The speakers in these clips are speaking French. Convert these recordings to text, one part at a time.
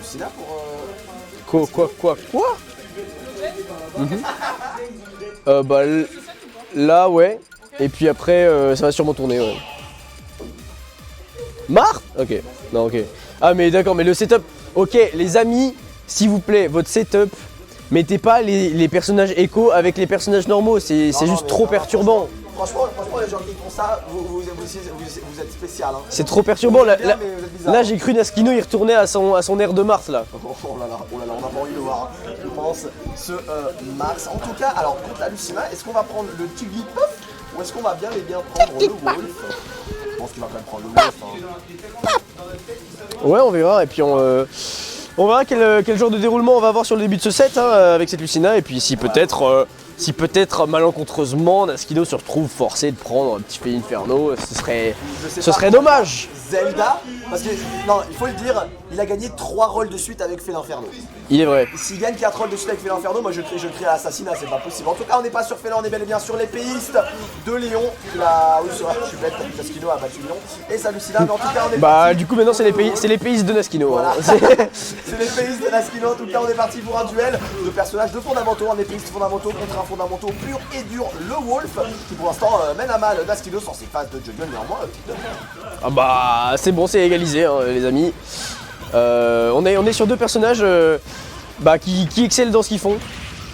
Lucina pour... Quoi Bah là ouais. Et puis après ça va sûrement tourner ouais. Marthe. Ok. Non ok. Ah mais d'accord mais le setup. Ok les amis, s'il vous plaît, votre setup, mettez pas les personnages écho avec les personnages normaux, c'est juste trop perturbant. Franchement, les gens qui font ça, vous êtes spécial. Hein. C'est trop perturbant. Là, J'ai j'ai cru Naskino y retourner à son air de Mars là. Oh là là, on n'a pas envie de le voir, hein. Je pense, ce Mars. En tout cas, alors contre la Lucina, est-ce qu'on va prendre le Jigglypuff ou est-ce qu'on va bien prendre le Wolf? Je pense qu'il va quand même prendre le Wolf. Hein. Ouais, on verra. Et puis on verra quel genre de déroulement on va avoir sur le début de ce set hein, avec cette Lucina. Et puis si peut-être malencontreusement Naskino se retrouve forcé de prendre un petit fait Inferno, ce serait dommage. Zelda, parce que, non, il faut le dire, il a gagné 3 rôles de suite avec Fait l'Inferno. Il est vrai. S'il gagne 4 rôles de suite avec Fait l'Inferno, moi je crie à l'assassinat, c'est pas possible. En tout cas, on n'est pas sur Félin, on est bel et bien sur l'épéiste de Léon. Oui, c'est vrai, je suis bête, Naskino a battu Léon. Et ça Lucina, mais en tout cas, on est parti. Du coup, maintenant, c'est l'épéiste de Naskino. Voilà. Hein. C'est l'épéiste de Naskino. En tout cas, on est parti pour un duel de personnages de fondamentaux, un épéiste fondamentaux contre un fondamentaux pur et dur, le Wolf, qui pour l'instant mène à mal Naskino sur ses phases de juggle, néanmoins. Ah bah, c'est bon, c'est égalisé, hein, les amis. On est sur deux personnages qui excellent dans ce qu'ils font.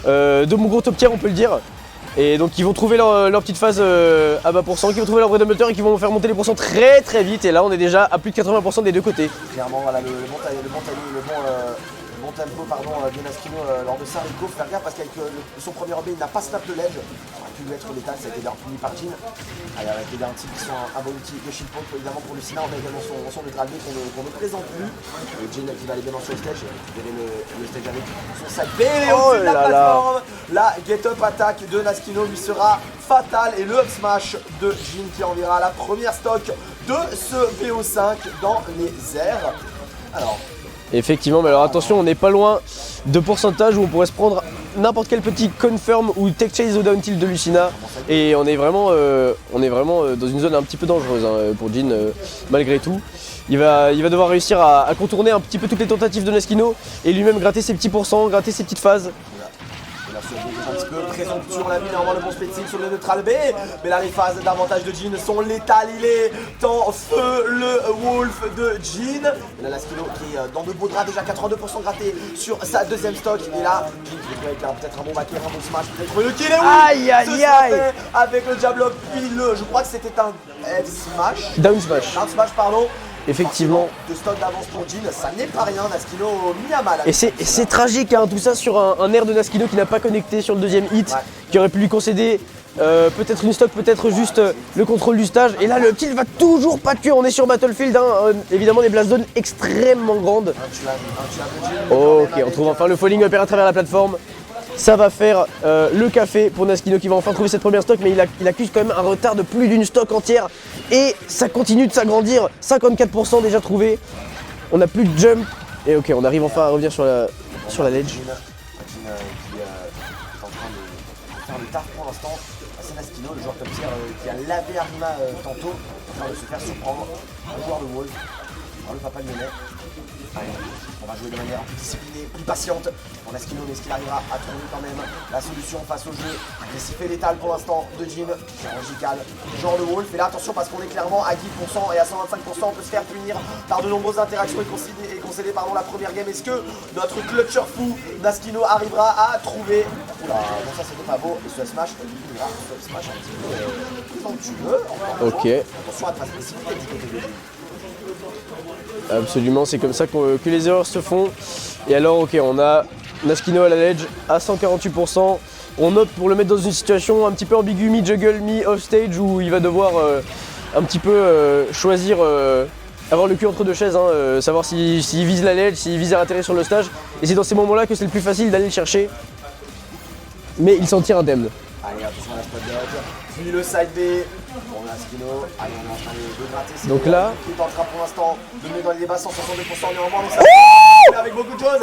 De mon gros top tier, on peut le dire. Et donc ils vont trouver leur petite phase à bas pourcent, qui vont trouver leur vrai moteur et qui vont faire monter les pourcents très très vite. Et là on est déjà à plus de 80% des deux côtés. Clairement voilà le bon tempo de Naskino lors de ça. Rico, faut faire gaffe parce qu'avec son premier obé il n'a pas snap de ledge. Ça aurait pu lui être létal, ça a été d'ailleurs puni par Jin. Allez, avec les garanties qui sont un bon outil de shield point évidemment pour Lucina. On a également son neutral B qu'on ne présente plus. Jin qui va aller bien dans sur le stage. Vous verrez le stage avec son sac B au-dessus de la plateforme. La get up attaque de Naskino lui sera fatale et le up smash de Jin qui enverra la première stock de ce VO5 dans les airs. Alors. Effectivement, mais alors attention, on n'est pas loin de pourcentage où on pourrait se prendre n'importe quel petit confirm ou tech chase au down tilt de Lucina. Et on est vraiment dans une zone un petit peu dangereuse hein, pour Jin malgré tout. Il va devoir réussir à contourner un petit peu toutes les tentatives de Naskino et lui-même gratter ses petits pourcents, gratter ses petites phases. Un petit peu présomptueux, on l'a vu néanmoins le bon splitting sur le neutral B, mais là les phases d'avantage de Jin sont létales, il est en feu le Wolf de Jin. Et là Naskino qui est dans de beaux draps, déjà 82% gratté sur sa deuxième stock, et là Jin qui découvre avec peut-être un bon backer, un bon smash, peut-être le kill, et oui, aïe aïe aïe avec le jab lock, puis je crois que c'était un F smash. Down smash. Down smash pardon. Effectivement. De stock d'avance pour Jin, ça n'est pas rien, Naskino mis à mal. Et c'est tragique hein, tout ça sur un air de Naskino qui n'a pas connecté sur le deuxième hit, ouais. Qui aurait pu lui concéder peut-être une stock, peut-être juste le contrôle du stage. Et là le kill va toujours pas tuer, on est sur Battlefield, hein, évidemment des blast zones extrêmement grandes. Ok, on trouve enfin le falling upper à travers la plateforme. Ça va faire le café pour Naskino qui va enfin trouver cette première stock, mais il accuse quand même un retard de plus d'une stock entière et ça continue de s'agrandir, 54% déjà trouvé, on n'a plus de jump et ok on arrive enfin à revenir sur la ledge. Jin qui est en train de faire le taf pour l'instant, c'est Naskino, le joueur top tier qui a lavé Arima tantôt, en train de se faire surprendre, le joueur de Wolf, le papa lyonnais. Allez, on va jouer de manière plus disciplinée, plus patiente. On a Naskino, mais est-ce qu'il arrivera à trouver quand même la solution face au jeu? Décipé létal pour l'instant de Jin, chirurgical, genre le Wolf. Et là attention parce qu'on est clairement à 10% et à 125%, on peut se faire punir par de nombreuses interactions et concéder la première game. Est-ce que notre clutcher fou Naskino arrivera à trouver? Oula, bon ça c'était pas beau. Et ce smash, il ira ce smash un petit peu présomptueux. Ok. Attention à ne pas se précipiter du côté de Jin. Absolument, c'est comme ça que les erreurs se font. Et alors ok, on a Naskino à la ledge à 148%. On opte pour le mettre dans une situation un petit peu ambiguë, mi-juggle, mi-offstage, où il va devoir un petit peu choisir, avoir le cul entre deux chaises, hein, savoir s'il vise la ledge, s'il vise à atterrir sur le stage. Et c'est dans ces moments-là que c'est le plus facile d'aller le chercher. Mais il s'en tire indemne. Allez, attention à la spot dodge, puis le side B. Bon, Naskino, allez, on est en train de gratter. Donc là, qui est en train pour l'instant de mener dans les débats 162% néanmoins. Donc ça avec beaucoup de choses.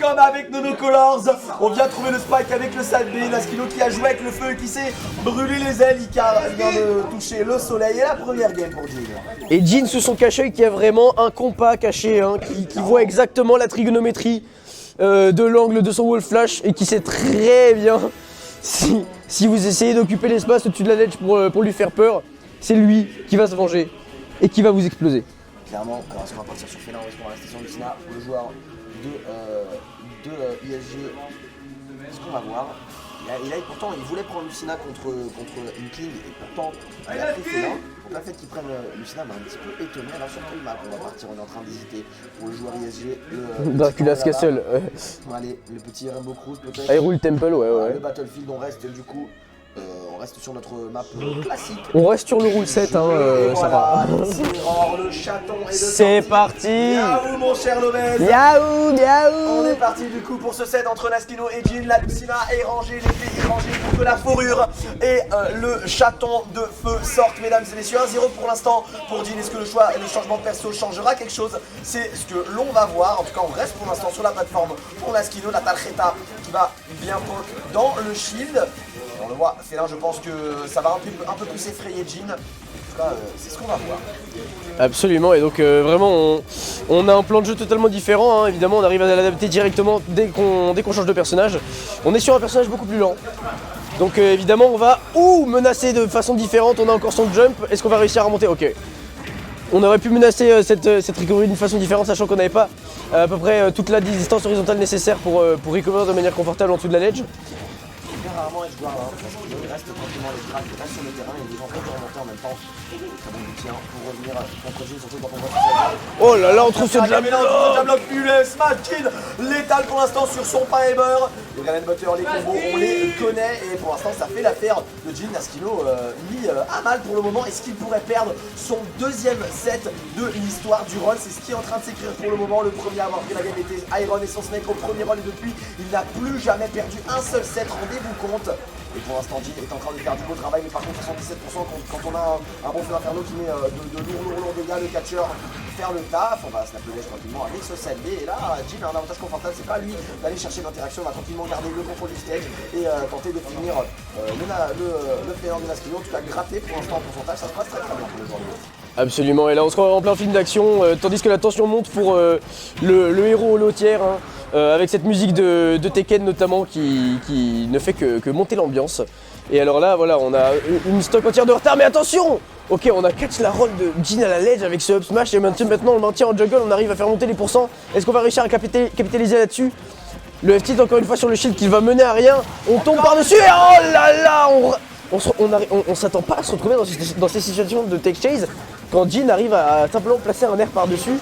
Comme avec avec Nono Colors. On vient trouver le spike avec le side B. Naskino qui a joué avec le feu et qui s'est brûlé les ailes. Icar vient de toucher le soleil et la première game pour Jin. Et Jin sous son cache-œil qui a vraiment un compas caché, hein, qui voit exactement la trigonométrie de l'angle de son wall flash et qui sait très bien si vous essayez d'occuper l'espace au-dessus de la ledge pour lui faire peur, c'est lui qui va se venger et qui va vous exploser. Clairement, alors est-ce qu'on va partir sur Félin ou est-ce qu'on va rester sur Lucina, le joueur de ISG, ce qu'on va voir. Pourtant, il voulait prendre Lucina contre Inkling et pourtant, il a pris Félin. Donc le fait qu'il prenne Lucina m'a un petit peu étonné. Alors sur le map, on va partir, on est en train d'hésiter pour le joueur ISG. Dracula's Castle. Allez, le petit Rainbow Cruise peut-être. Hyrule Temple, ouais. Le Battlefield, on reste du coup. On reste sur notre map classique. On reste sur le rule 7, hein, ça va. Le chaton et le c'est parti. Yaou mon cher Lobez. Yaou, yaou. On est parti du coup pour ce set entre Naskino et Jin. La Lucina est rangée, l'épée est rangée pour que la fourrure et le chaton de feu sortent, mesdames et messieurs. 1-0 pour l'instant pour Jin. Est-ce que le changement de perso changera quelque chose? C'est ce que l'on va voir. En tout cas, on reste pour l'instant sur la plateforme pour Naskino. La tarjeta qui va bien poke dans le shield. On le voit, Félin, je pense que ça va un peu plus effrayer Jin. En tout cas, c'est ce qu'on va voir. Absolument, et donc vraiment on a un plan de jeu totalement différent, hein. Évidemment on arrive à l'adapter directement dès qu'on change de personnage. On est sur un personnage beaucoup plus lent. Donc évidemment on va menacer de façon différente, on a encore son jump, est-ce qu'on va réussir à remonter? Ok. On aurait pu menacer cette recovery d'une façon différente, sachant qu'on n'avait pas à peu près toute la distance horizontale nécessaire pour recover de manière confortable en dessous de la ledge. Rarement être joueur là, parce qu'il reste tranquillement les cracks, il reste sur le terrain et il est en train de remonter en même temps. Très bon outil pour revenir contre Jin, surtout quand on voit ça. Oh là là, on trouve ce Jamlock, Smash Jin, létal pour l'instant sur son pain et beurre. Les Galen Butter, les combos, on les connaît et pour l'instant ça fait l'affaire de Jin. Naskino mis à mal pour le moment. Est-ce qu'il pourrait perdre son deuxième set de l'histoire du rôle? C'est ce qui est en train de s'écrire pour le moment. Le premier à avoir pris la game était Iron et son Snake au premier rôle et depuis il n'a plus jamais perdu un seul set, rendez-vous compte. Et pour l'instant Jin est en train de faire du beau travail, mais par contre 77% quand on a un bon feu inferno qui met de lourds dégâts, le catcher faire le taf, on va snap le ledge tranquillement avec ce set B et là Jin a un avantage confortable, c'est pas lui d'aller chercher l'interaction, on va tranquillement garder le contrôle du stage et tenter de finir le player de Naskino, en tout cas gratter pour l'instant en pourcentage, ça se passe très bien pour le joueur de Wolf. Absolument, et là on se croit en plein film d'action, tandis que la tension monte pour le héros holotière, hein, avec cette musique de Tekken notamment qui ne fait que monter l'ambiance. Et alors là, voilà, on a une stock entière de retard, mais attention! Ok, on a catch la roll de Jin à la ledge avec ce up smash et maintenant on le maintient en jungle, on arrive à faire monter les pourcents. Est-ce qu'on va réussir à capitaliser là-dessus? Le F-tilt encore une fois sur le shield qui va mener à rien, on tombe par-dessus et oh là là, on s'attend pas à se retrouver dans ces situations de tech chase quand Jin arrive à simplement placer un air par-dessus.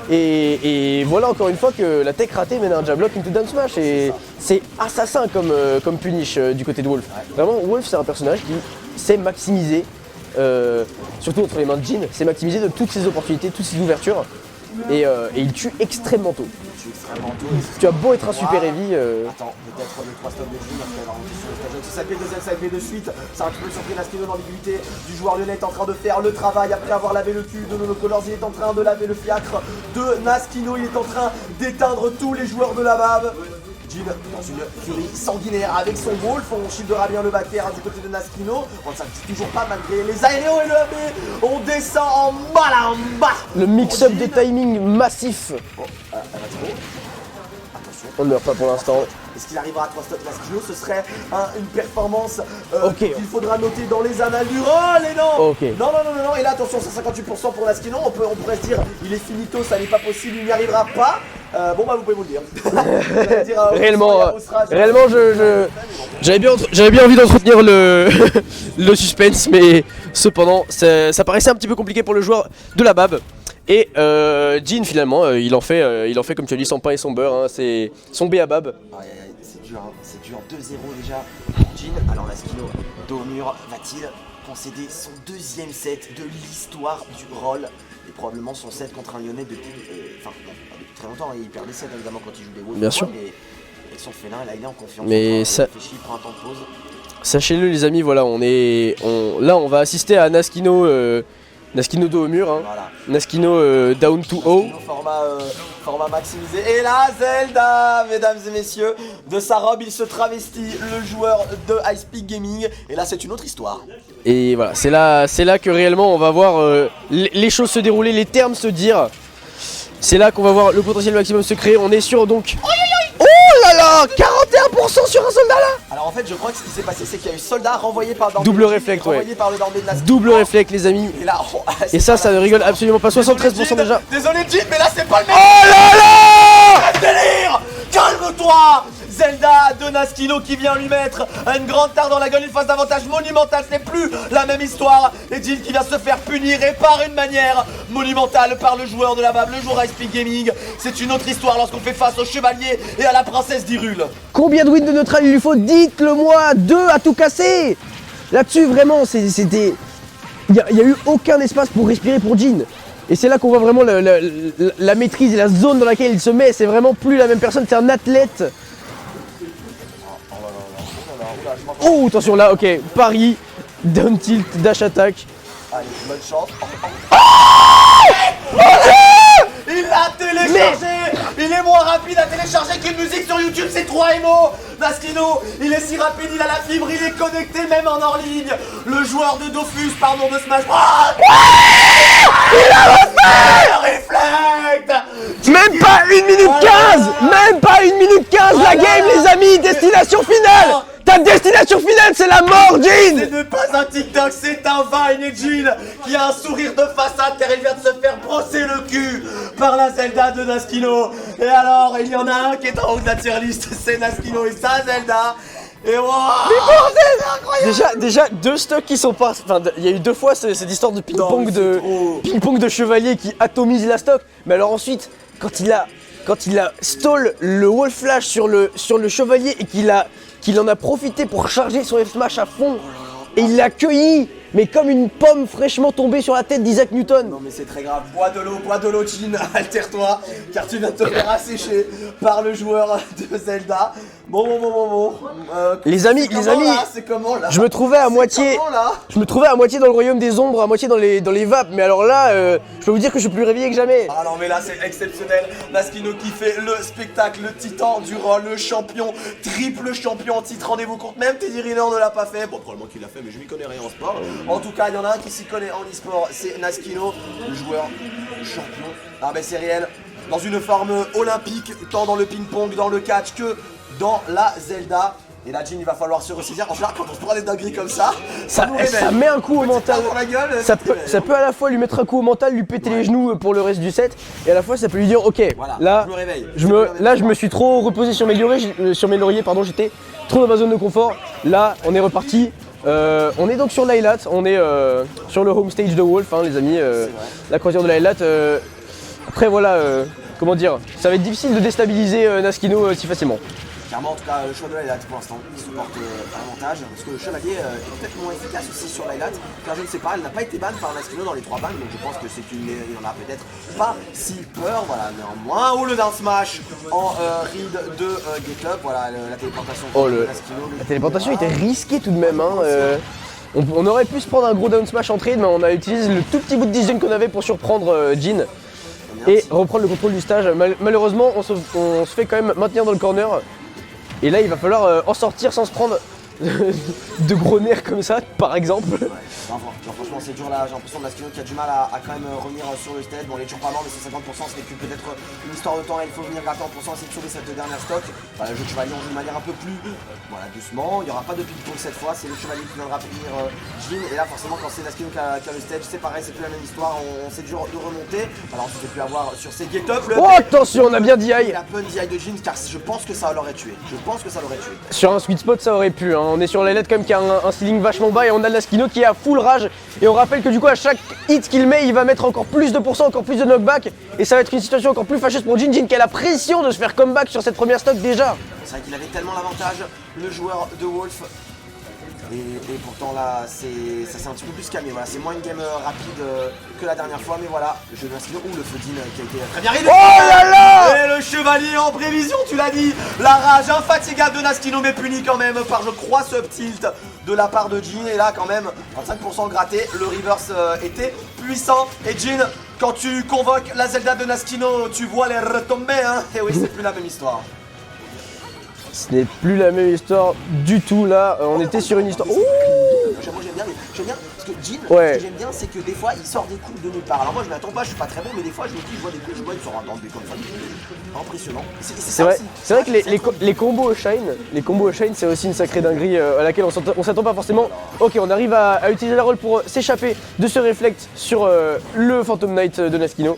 Et voilà encore une fois que la tech ratée mène à un jab lock into down smash et c'est assassin comme punish du côté de Wolf. Vraiment, Wolf c'est un personnage qui sait maximiser, surtout entre les mains de Jin, c'est maximiser de toutes ses opportunités, toutes ses ouvertures et il tue extrêmement tôt. Tu as beau être un super heavy. Attends, peut-être le 3 stop de Jin, parce qu'elle va remonter sur le stage. Ce side B, deuxième side B de suite. C'est un petit peu surpris Naskino dans l'ambiguïté du joueur lyonnais est en train de faire le travail après avoir lavé le cul de Nono Colors. Il est en train de laver le fiacre de Naskino. Il est en train d'éteindre tous les joueurs de la BAB. Jin dans une furie sanguinaire avec son wolf, on shieldera bien le backer du côté de Naskino. On ne s'active toujours pas malgré les aéréos et le AB. On descend en bas en bas. Le mix-up des timings massif. Bon, elle va tirer. Attention. On ne meurt pas pour l'instant. Est-ce qu'il arrivera à 3 stocks Naskino? Ce serait une performance qu'il faudra noter dans les annales du roll et non. Okay. Non. Et là attention, c'est 58% pour Naskino. On pourrait se dire il est finito, ça n'est pas possible, il n'y arrivera pas. Bon bah vous pouvez vous le dire. Réellement j'avais bien envie d'entretenir le suspense, mais cependant ça paraissait un petit peu compliqué pour le joueur de la BAB. Et Jin finalement il en fait comme tu as dit son pain et son beurre, hein, c'est son B à BAB. C'est dur 2-0 déjà pour Jin. Alors Naskino, dos au mur, va-t-il concéder son deuxième set de l'histoire du roll et probablement son set contre un Lyonnais depuis très longtemps. Il perd des sets évidemment quand il joue des Wolves. Bien sûr. Mais avec son félin, là il est en confiance. Mais il réfléchit, il prend un temps de pause. Sachez-le les amis, voilà, là on va assister à Naskino Naskino dos au mur, hein. Voilà. Naskino down to haut. Format maximisé. Et là, Zelda, mesdames et messieurs, de sa robe, il se travestit, le joueur de Ice Peak Gaming. Et là, c'est une autre histoire. Et voilà, c'est là que réellement on va voir les choses se dérouler, les termes se dire. C'est là qu'on va voir le potentiel maximum se créer. On est sur donc... Oh là là, 41% sur un soldat là. Alors en fait, je crois que ce qui s'est passé, c'est qu'il y a eu soldat renvoyé par le Double réflexe, ouais. renvoyé par le Dormé de Naskino. Double réflexe les amis. Et là, Et ça ne rigole absolument pas. 73% déjà. Désolé Jin, mais là c'est pas le même. Oh là là. Quel délire! Calme-toi! Zelda de Naskino qui vient lui mettre une grande tare dans la gueule, une phase d'avantage monumentale, c'est plus la même histoire. Et Jin qui vient se faire punir et par une manière monumentale par le joueur de la BAB, le joueur Ice Peak Gaming. C'est une autre histoire lorsqu'on fait face au chevalier et à la princesse d'Hyrule. Combien de wins de neutral il lui faut? Dites-le moi. 2 à tout casser. Là-dessus vraiment c'était... Il n'y a eu aucun espace pour respirer pour Jin. Et c'est là qu'on voit vraiment la maîtrise et la zone dans laquelle il se met. C'est vraiment plus la même personne, c'est un athlète. Oh attention là, ok, pari, down tilt, dash attack. Allez, bonne chance. Il l'a téléchargé. Il est moins rapide à télécharger qu'une musique sur YouTube, c'est 3 MO. Naskino, il est si rapide, il a la fibre, il est connecté même en hors ligne. Le joueur de Dofus, pardon, de Smash Bros. Il a refait. Reflect. Même pas 1 minute 15. Même pas 1 minute 15 la game les amis. Destination finale. Ta destination finale c'est la mort Jin. Ce n'est pas un TikTok, c'est un Vine et Jin qui a un sourire de façade car il vient de se faire brosser le cul par la Zelda de Naskino. Et alors, il y en a un qui est en haut de la tier list, c'est Naskino et sa Zelda. Et wow. Mais bordel, c'est incroyable. Déjà 2 stocks qui sont pas... Enfin, il y a eu 2 fois cette histoire de ping-pong de chevalier qui atomise la stock. Mais alors ensuite, quand il a stall le wall flash sur le chevalier et qu'il en a profité pour charger son F-Smash à fond et il l'a cueilli, mais comme une pomme fraîchement tombée sur la tête d'Isaac Newton. Non mais c'est très grave, bois de l'eau Jin, altère-toi, car tu viens de te faire assécher par le joueur de Zelda. Bon. Les amis, c'est comment là? je me trouvais à moitié dans le royaume des ombres, à moitié dans les vapes, mais alors là, je peux vous dire que je suis plus réveillé que jamais. Ah non mais là c'est exceptionnel, Naskino qui fait le spectacle, le titan du rôle, le champion, triple champion en titre, rendez-vous compte, même Teddy Riner ne l'a pas fait, bon probablement qu'il l'a fait mais je m'y connais rien en sport. En tout cas il y en a un qui s'y connaît en e-sport, c'est Naskino, le joueur champion. Ah ben c'est réel, dans une forme olympique, tant dans le ping-pong, dans le catch que dans la Zelda. Et là, Jin, il va falloir se ressaisir. En général, quand on se prend des dingueries comme ça ça met un coup au mental. La gueule, ça peut à la fois lui mettre un coup au mental, lui péter les genoux pour le reste du set, et à la fois ça peut lui dire ok, voilà, là, je me réveille. je me suis trop reposé sur mes lauriers, pardon, j'étais trop dans ma zone de confort. Là, on est reparti. On est donc sur l'Highlat, on est sur le home stage de Wolf, hein, les amis, la croisière de l'Highlat. Après voilà, comment dire, ça va être difficile de déstabiliser Naskino si facilement. Clairement, en tout cas, le choix de l'Highlat pour l'instant, il supporte l'avantage. Parce que le chevalier est peut-être moins efficace aussi sur l'Highlat. Car je ne sais pas, elle n'a pas été ban par Naskino dans les 3 bans. Donc je pense que il en a peut-être pas si peur. Voilà, néanmoins. Ou le down smash en read de GetUp. Voilà, la téléportation de Naskino. La téléportation était risquée tout de même. Hein, on aurait pu se prendre un gros down smash en trade, mais on a utilisé le tout petit bout de dizaine qu'on avait pour surprendre Jin. Et reprendre le contrôle du stage. Malheureusement, on se fait quand même maintenir dans le corner. Et là, il va falloir en sortir sans se prendre de gros nerfs comme ça, par exemple. Ouais. Non, franchement, c'est dur là. J'ai l'impression de Naskino qui a du mal à quand même revenir sur le stage. Bon, il est toujours pas mort, mais c'est 50%. Ce n'est plus peut-être une histoire de temps. Il faut venir gratter en pourcent, essayer de sauver cette dernière stock. Voilà, le jeu de chevalier, on joue de manière un peu plus doucement. Il n'y aura pas de ping-pong cette fois. C'est le chevalier qui viendra punir Jin. Et là, forcément, quand c'est Naskino qui a le stage, c'est pareil, c'est plus la même histoire. C'est dur de remonter. Alors, ensuite, il pu avoir sur ses get-up. Oh, attention, on a bien DI. La bonne DI de Jin, car je pense que ça l'aurait tué. Sur un sweet spot, ça aurait pu. Hein. On est sur l'Highlat quand même qui a un ceiling vachement bas et on a Naskino qui est à full rage. Et on rappelle que du coup, à chaque hit qu'il met, il va mettre encore plus de pourcents, encore plus de knockback. Et ça va être une situation encore plus fâcheuse pour Jin qui a la pression de se faire comeback sur cette première stock déjà. C'est vrai qu'il avait tellement l'avantage, le joueur de Wolf. Et pourtant là, ça s'est un petit peu plus calmé. Voilà, c'est moins une game rapide que la dernière fois. Mais voilà, le jeu de Naskino ou le Fudin qui a été très bien réglé. Oh là là! Et le chevalier en prévision, tu l'as dit. La rage infatigable de Naskino, mais puni quand même par, je crois, ce tilt de la part de Jin. Et là, quand même, 25% gratté. Le reverse était puissant. Et Jin, quand tu convoques la Zelda de Naskino, tu vois les retombées. Hein. Et oui, c'est plus la même histoire. Ce n'est plus la même histoire du tout là, on était sur une histoire... Ouh, moi j'aime bien, parce que Jin, ouais. ce que j'aime bien c'est que des fois il sort des coups de nulle part. Alors moi je m'attends pas, je suis pas très bon, mais des fois je me dis, je vois des coups, je vois il sort un dans des comme ça. Impressionnant. C'est vrai que les combos au Shine, c'est aussi une sacrée dinguerie à laquelle on s'attend pas forcément. Ok, on arrive à utiliser la roll pour s'échapper de ce reflect sur le Phantom Knight de Naskino.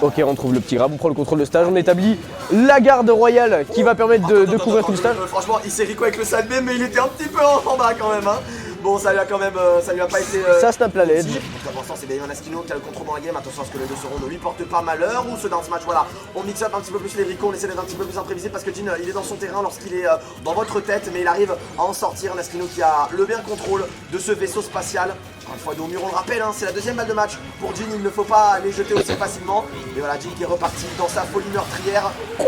Ok, on trouve le petit grab, on prend le contrôle de stage, on établit la garde royale qui va permettre de couvrir tout le stage. Franchement, il s'est rico avec le side B, mais il était un petit peu en bas quand même. Hein. Bon, ça lui a quand même, ça lui a pas été... Ça snap la ledge. Pour l'instant, c'est bien Naskino qui a le contrôle dans la game. Attention à ce que les deux seront, ne lui portent pas malheur. Ou ceux dans ce match, voilà. On mixe up un petit peu plus les bricots, on essaie d'être un petit peu plus imprévisible parce que Jin, il est dans son terrain lorsqu'il est dans votre tête, mais il arrive à en sortir. Naskino qui a le bien contrôle de ce vaisseau spatial. Encore une fois, dos au mur, on le rappelle, hein, c'est la deuxième balle de match pour Jin. Il ne faut pas les jeter aussi facilement. Et voilà, Jin qui est reparti dans sa folie meurtrière. Quoi?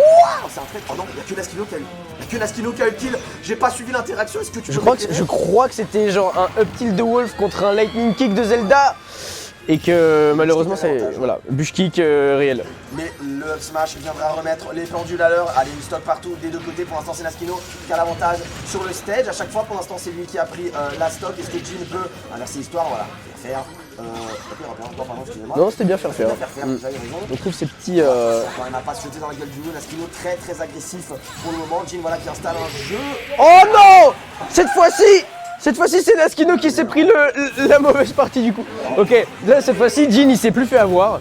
C'est un trait. Oh non, il n'y a que Naskino qui a eu. Il n'y a que Naskino qui a eu le kill. J'ai pas suivi l'interaction. Est-ce que tu je crois que c'était genre un up tilt de Wolf contre un lightning kick de Zelda. Et que malheureusement c'est voilà, bush kick réel. Mais le up smash viendra remettre les pendules à l'heure. Allez, une stock partout des deux côtés. Pour l'instant c'est Naskino qui a l'avantage sur le stage. À chaque fois pour l'instant c'est lui qui a pris la stock. Est-ce que Jin peut inverser l'histoire? Voilà, faire. Non, c'était bien faire. J'avais raison. On trouve ces petits. Quand même à pas se jeter dans la gueule du loup. Naskino très très agressif pour le moment. Jin voilà qui installe un jeu. Oh non! Cette fois-ci, c'est Naskino qui s'est pris la mauvaise partie du coup. Ok, là cette fois-ci, Jin il s'est plus fait avoir.